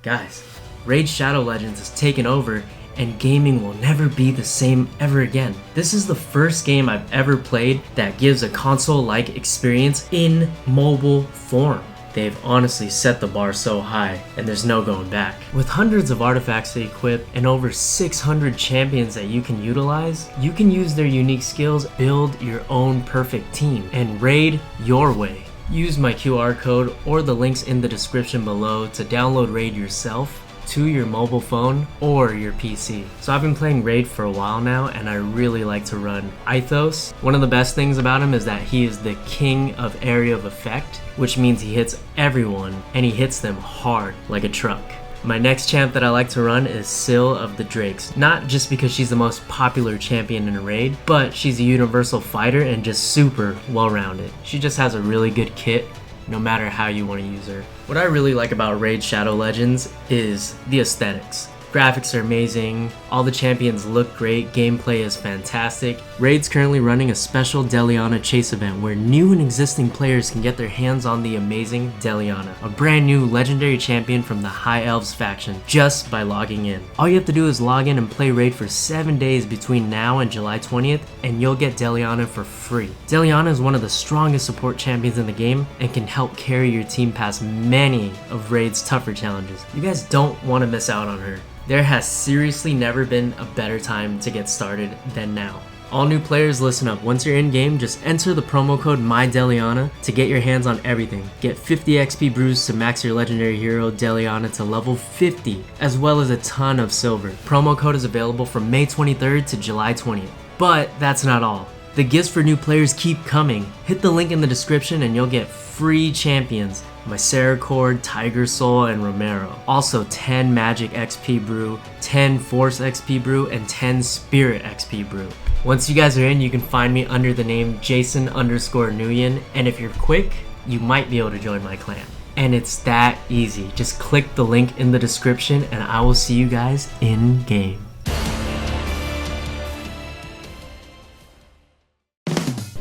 Guys, Raid Shadow Legends is taken over and gaming will never be the same ever again. This is the first game I've ever played that gives a console-like experience in mobile form. They've honestly set the bar so high, and there's no going back. With hundreds of artifacts to equip and over 600 champions that you can utilize, you can use their unique skills, build your own perfect team, and raid your way. Use my QR code or the links in the description below to download Raid yourself to your mobile phone or your PC. So I've been playing Raid for a while now, and I really like to run Ithos. One of the best things about him is that he is the king of area of effect, which means he hits everyone and he hits them hard like a truck. My next champ that I like to run is Syl of the Drakes, not just because she's the most popular champion in a raid, but she's a universal fighter and just super well-rounded. She just has a really good kit no matter how you want to use her. What I really like about Raid Shadow Legends is the aesthetics. Graphics are amazing, all the champions look great, gameplay is fantastic. Raid's currently running a special Deliana chase event where new and existing players can get their hands on the amazing Deliana, a brand new legendary champion from the High Elves faction, just by logging in. All you have to do is log in and play Raid for 7 days between now and July 20th, and you'll get Deliana for free. Deliana is one of the strongest support champions in the game and can help carry your team past many of Raid's tougher challenges. You guys don't want to miss out on her. There has seriously never been a better time to get started than now. All new players, listen up. Once you're in game, just enter the promo code MyDeliana to get your hands on everything. Get 50 XP brews to max your legendary hero Deliana to level 50, as well as a ton of silver. Promo code is available from May 23rd to July 20th. But that's not all. The gifts for new players keep coming. Hit the link in the description and you'll get free champions. Misericord, Tiger Soul, and Romero. Also 10 Magic XP Brew, 10 Force XP Brew, and 10 Spirit XP Brew. Once you guys are in, you can find me under the name Jason_Nguyen, and if you're quick, you might be able to join my clan. And it's that easy. Just click the link in the description and I will see you guys in game.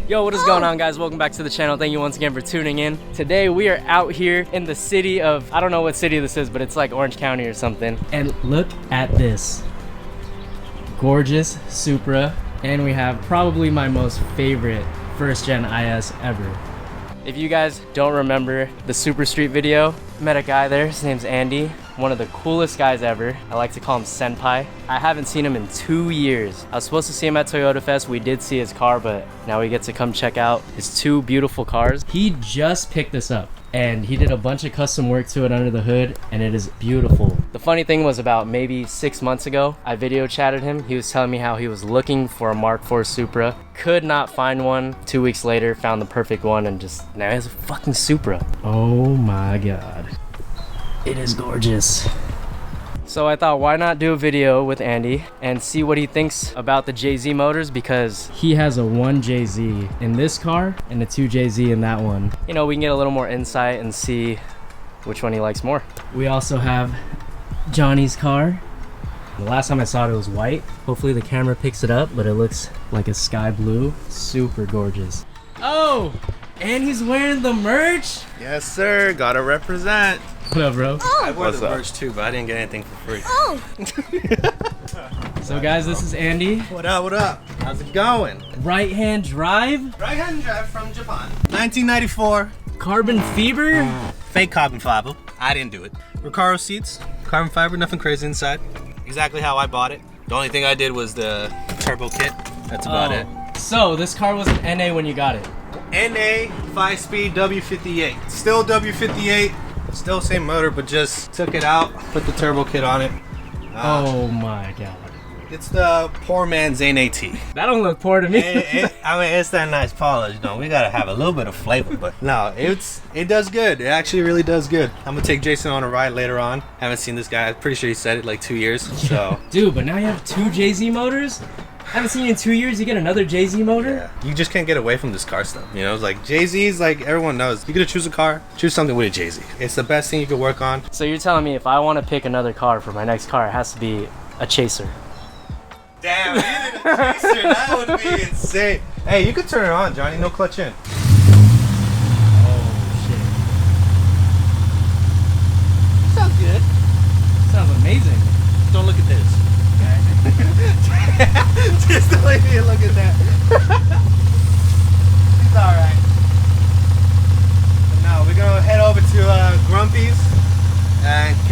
Yo, what is going on, guys? Welcome back to the channel. Thank you once again for tuning in. Today we are out here in the city of, I don't know what city this is, but it's like Orange County or something. And look at this. Gorgeous Supra. And we have probably my most favorite first gen IS ever. If you guys don't remember the Super Street video, met a guy there, his name's Andy. One of the coolest guys ever. I like to call him Senpai. I haven't seen him in 2 years. I was supposed to see him at Toyota Fest. We did see his car, but now we get to come check out his 2 beautiful cars. He just picked this up and he did a bunch of custom work to it under the hood and it is beautiful. The funny thing was about maybe 6 months ago, I video chatted him. He was telling me how he was looking for a Mk4 Supra. Could not find one. 2 weeks later, found the perfect one and just now he has a fucking Supra. Oh my God. It is gorgeous. So I thought, why not do a video with Andy and see what he thinks about the JZ motors, because he has a 1 JZ in this car and a 2 JZ in that one. You know, we can get a little more insight and see which one he likes more. We also have Johnny's car. The last time I saw it was white. Hopefully the camera picks it up, but it looks like a sky blue. Super gorgeous. Oh, and he's wearing the merch? Yes, sir. Gotta represent. What up, bro? Oh. I wore the merch too, but I didn't get anything for free. Oh. So guys, this is Andy. What up, what up? How's it going? Right hand drive. Right hand drive from Japan. 1994. Carbon fiber. Fake carbon fiber. I didn't do it. Recaro seats. Carbon fiber, nothing crazy inside. Exactly how I bought it. The only thing I did was the turbo kit. That's about it. So this car was an NA when you got it. NA 5-speed W58. Still W58. Still same motor, but just took it out, put the turbo kit on it. Oh my God. It's the poor man's NAT. That don't look poor to me. I mean, it's that nice polish, though. We gotta have a little bit of flavor, but no, it does good. It actually really does good. I'm gonna take Jason on a ride later on. Haven't seen this guy. I'm pretty sure he said it like 2 years. So, dude, but now you have 2 JZ motors. Haven't seen you in 2 years. You get another JZ motor. Yeah. You just can't get away from this car stuff. You know, it's like JZ's. Like everyone knows, you gotta choose a car. Choose something with a JZ. It's the best thing you could work on. So you're telling me if I want to pick another car for my next car, it has to be a Chaser. Damn, even a Chaser, that would be insane. Hey, you could turn it on, Johnny. No clutch in. Oh shit. Sounds good.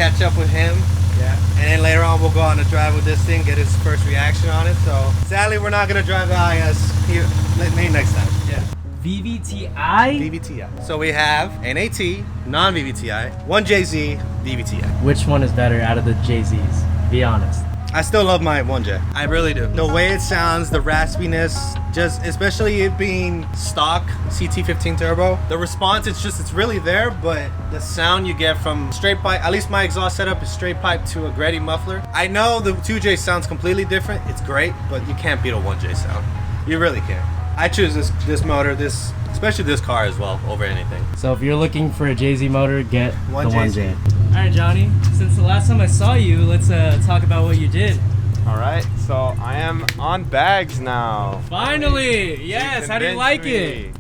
catch up with him. Yeah. And then later on, we'll go on a drive with this thing, get his first reaction on it. So sadly, we're not gonna drive the IS here. Maybe next time. Yeah. VVTi? VVTi. So we have an AT, non-VVTi, one JZ, VVTi. Which one is better out of the JZs? Be honest. I still love my 1J. I really do. The way it sounds, the raspiness, just especially it being stock CT15 turbo. The response, it's really there, but the sound you get from straight pipe, at least my exhaust setup is straight pipe to a Gretty muffler. I know the 2J sounds completely different. It's great, but you can't beat a 1J sound. You really can't. I choose this motor, especially this car as well, over anything. So if you're looking for a JZ motor, get One the JZ. 1J. All right, Johnny. Since the last time I saw you, let's talk about what you did. All right, so I am on bags now. Finally, yes. How do you like it?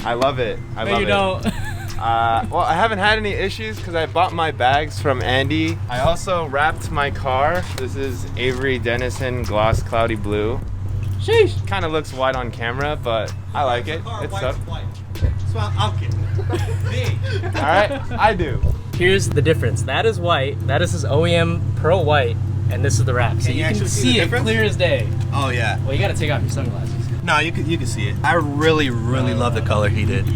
I love it. I No, love you it. don't. Well, I haven't had any issues because I bought my bags from Andy. I also wrapped my car. This is Avery Dennison Gloss Cloudy Blue. Sheesh. Kind of looks white on camera, but I like it. It's up. Well, I'm kidding. All right, I do. Here's the difference. That is white. That is his OEM pearl white, and this is the wrap. So Can you you can actually see see the it difference? clear as day. Oh yeah. Well, you got to take off your sunglasses. No, you can see it. I really love the color he did.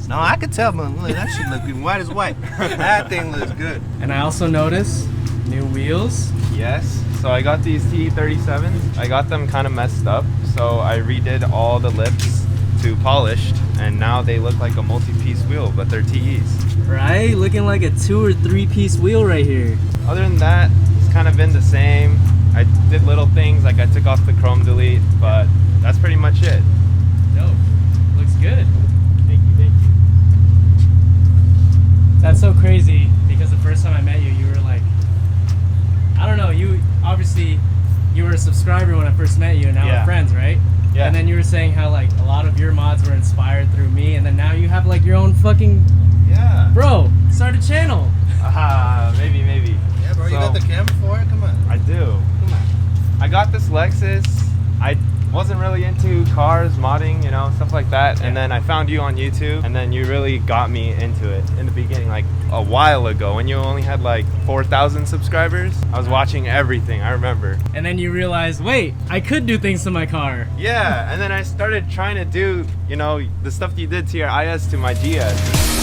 No, I could tell, man. Look, that shit look good. White as white. That thing looks good. And I also noticed new wheels. Yes. So I got these TE37s. I got them kind of messed up, so I redid all the lips to polished, and now they look like a multi-piece wheel, but they're TEs. Right? Looking like a 2 or 3 piece wheel right here. Other than that, it's kind of been the same. I did little things like I took off the chrome delete, but that's pretty much it. Dope. Looks good. Thank you, thank you. That's so crazy because the first time I met you, you were like, I don't know, you obviously, you were a subscriber when I first met you, and now Yeah. we're friends, right? Yeah. And then you were saying how like a lot of your mods were inspired through me, and then now you have like your own fucking, Yeah. bro, start a channel. Maybe. Yeah, bro, you So- got the camera for it? Come on. I do. Come on. I got this Lexus. I wasn't really into cars, modding, you know, stuff like that. And then I found you on YouTube, and then you really got me into it in the beginning, like a while ago when you only had like 4,000 subscribers. I was watching everything, I remember. And then you realized, wait, I could do things to my car. Yeah, and then I started trying to do, you know, the stuff you did to your IS to my GS.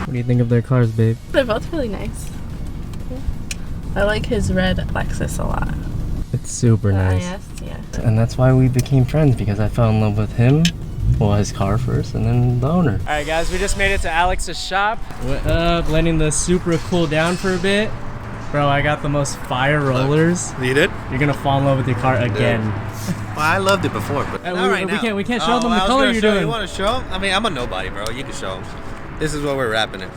What do you think of their cars, babe? They're both really nice. I like his red Lexus a lot. It's super nice. Yes, yeah. And that's why we became friends, because I fell in love with him. Well, his car first, and then the owner. All right, guys, we just made it to Alex's shop. What up? Letting the Supra cool down for a bit. Bro, I got the most fire rollers. You did? You're gonna fall in love with your car again. Well, I loved it before, but not right now. We can't show them the color you're doing. You want to show them? I mean, I'm a nobody, bro. You can show them. This is what we're wrapping it.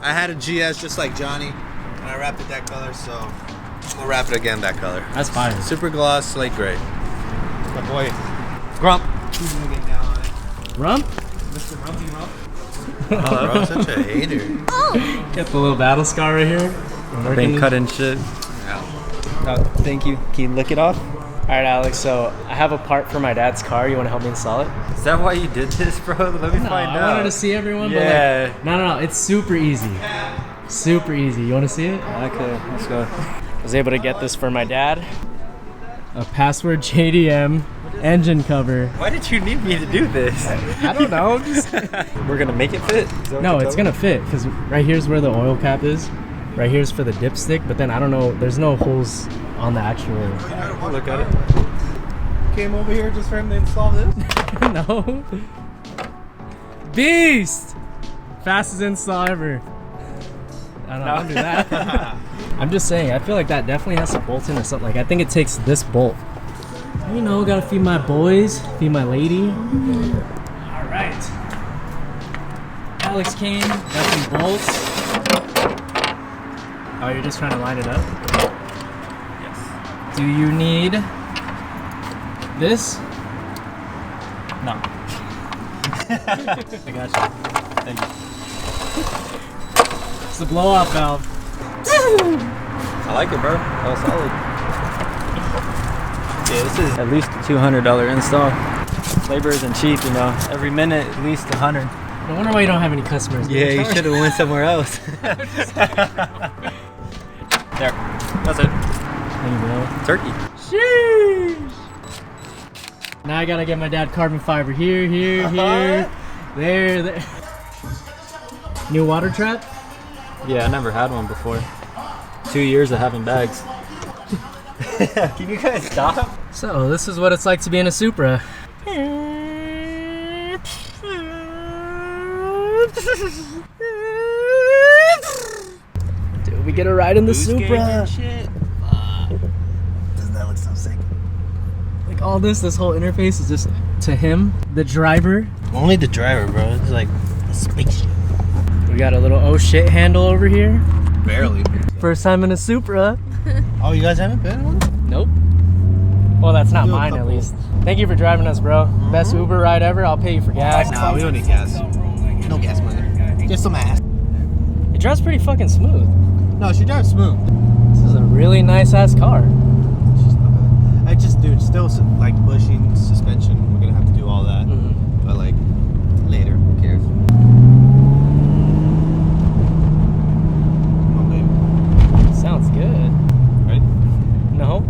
I had a GS just like Johnny, and I wrapped it that color, so I'm gonna wrap it again that color. That's fire. Super gloss, slate gray. My boy, Grump. He's gonna get down on it. Rump? Mr. Rumpy Rump. Oh, bro, such a hater. Get the little battle scar right here. Been cutting shit. Yeah. Thank you. Can you lick it off? All right, Alex, so I have a part for my dad's car. You wanna help me install it? Is that why you did this, bro? Let me No, find I out. wanted to see everyone, Yeah. but like, no, it's super easy. Super easy. You wanna see it? Okay, let's go. I was able to get this for my dad. A password JDM engine cover. Why did you need me to do this? I don't know. Just... We're gonna make it fit? Is that what No, you're it's telling gonna fit, because right here's where the oil cap is. Right here's for the dipstick, but then I don't know, there's no holes on the actual. I'll look at it. Came over here just for him to install this. No. Beast! Fastest install ever. I don't do that. I'm just saying, I feel like that definitely has to bolt in or something. Like, I think it takes this bolt. You know, gotta feed my boys, feed my lady. All right. Alex came, got some bolts. Oh, you're just trying to line it up? Yes. Do you need this? No. I got you. Thank you. It's the blow-off valve. I like it, bro. Oh, solid. Yeah, this is at least a $200 install. Labor isn't cheap, you know. Every minute, at least 100. No wonder why you don't have any customers. Yeah, you should have went somewhere else. There. That's it. There you go. Turkey. Sheesh. Now I gotta get my dad carbon fiber here, here, here, there. New water trap? Yeah, I never had one before. 2 years of having bags. Can you guys stop? So this is what it's like to be in a Supra. Dude, we get a ride in the Supra. Shit. Doesn't that look so sick? Like all this whole interface is just to him, the driver. Only the driver, bro. It's like a spaceship. We got a little oh shit handle over here. Barely. First time in a Supra. Oh, you guys haven't been in one? Nope. Well, that's not Do a mine at couple. least. Thank you for driving us, bro. Best Uber ride ever. I'll pay you for gas. Nah, we don't need gas. No gas money. Just some ass. It drives pretty fucking smooth. No, she drives smooth. This is a really nice ass car. She's not bad. I just, dude, still like bushing, suspension. We're gonna have to do all that. But like later, who cares? Come on, baby. Sounds good. Ready? No.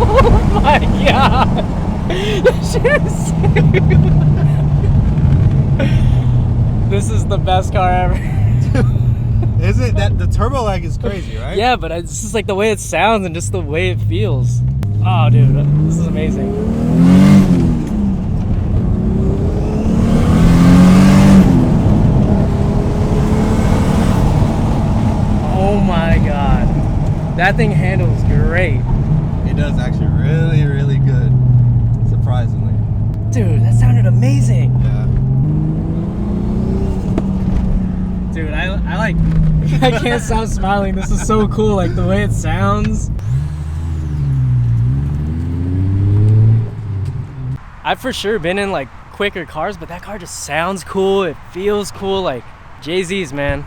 Oh my god! This is the best car ever. Is it that the turbo lag is crazy, right? Yeah, but it's just like the way it sounds and just the way it feels. Oh, dude, this is amazing. Oh my god. That thing handles great. It does actually really, really good. Surprisingly. Dude, that sounded amazing. Yeah. Dude, I like, I can't stop smiling. This is so cool, like the way it sounds. I've for sure been in like quicker cars, but that car just sounds cool. It feels cool, like Jay-Z's, man.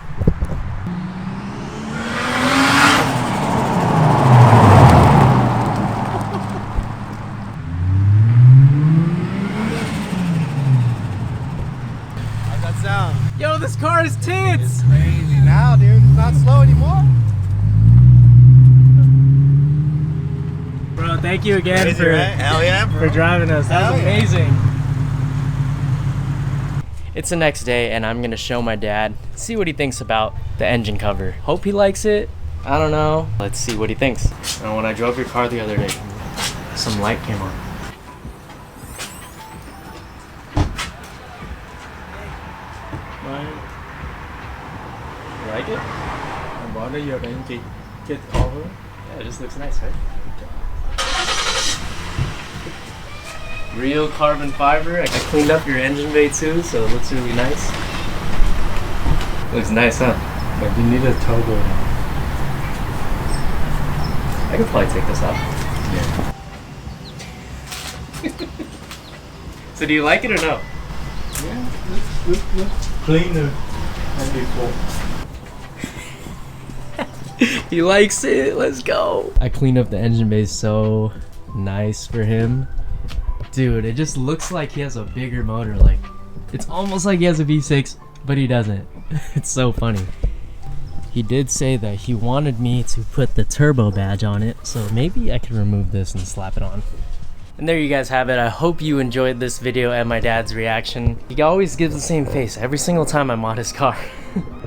How's that sound? Yo, this car is tits. Crazy now, dude. It's not slow anymore. Bro, thank you again Crazy, for, right? Hell yeah, bro. for driving us. That was Hell yeah. amazing. It's the next day and I'm gonna show my dad, see what he thinks about the engine cover. Hope he likes it. I don't know. Let's see what he thinks. And when I drove your car the other day, some light came on. You like it? I bought it, you're going to get cover. Yeah, it just looks nice, right? Real carbon fiber. I cleaned up your engine bay too, so it looks really nice. Looks nice, huh? But you need a turbo. I could probably take this out. Yeah. So do you like it or no? Yeah, it's cleaner than before. He likes it. Let's go. I cleaned up the engine bay so nice for him. Dude, it just looks like he has a bigger motor. Like, it's almost like he has a V6, but he doesn't. It's so funny. He did say that he wanted me to put the turbo badge on it, so maybe I can remove this and slap it on. And there you guys have it. I hope you enjoyed this video and my dad's reaction. He always gives the same face every single time I mod his car.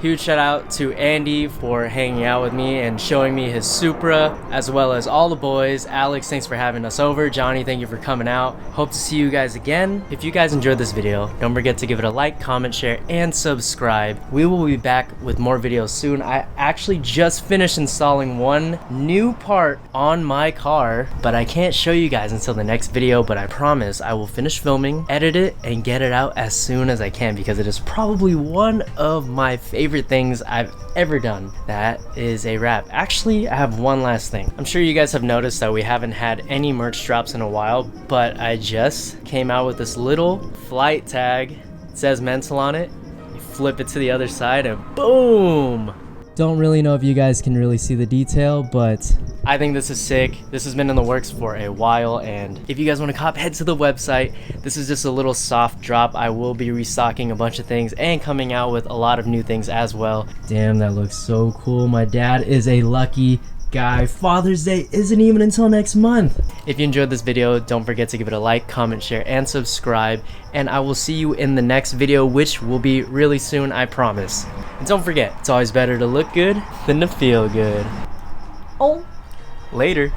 Huge shout out to Andy for hanging out with me and showing me his Supra, as well as all the boys. Alex, thanks for having us over. Johnny, thank you for coming out. Hope to see you guys again. If you guys enjoyed this video, don't forget to give it a like, comment, share, and subscribe. We will be back with more videos soon. I actually just finished installing one new part on my car, but I can't show you guys until the next video, but I promise I will finish filming, edit it, and get it out as soon as I can, because it is probably one of my favorite things I've ever done. That is a wrap. Actually, I have one last thing. I'm sure you guys have noticed that we haven't had any merch drops in a while, but I just came out with this little flight tag. It says mental on it. You flip it to the other side and boom! Don't really know if you guys can really see the detail, but I think this is sick. This has been in the works for a while, and if you guys want to cop, head to the website. This is just a little soft drop. I will be restocking a bunch of things and coming out with a lot of new things as well. Damn, that looks so cool. My dad is a lucky guy. Father's Day isn't even until next month. If you enjoyed this video, don't forget to give it a like, comment, share, and subscribe, and I will see you in the next video, which will be really soon, I promise. And don't forget, it's always better to look good than to feel good. Oh, later.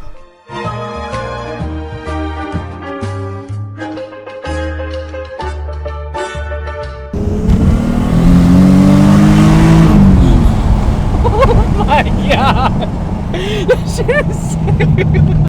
Oh my god! That shit is sick.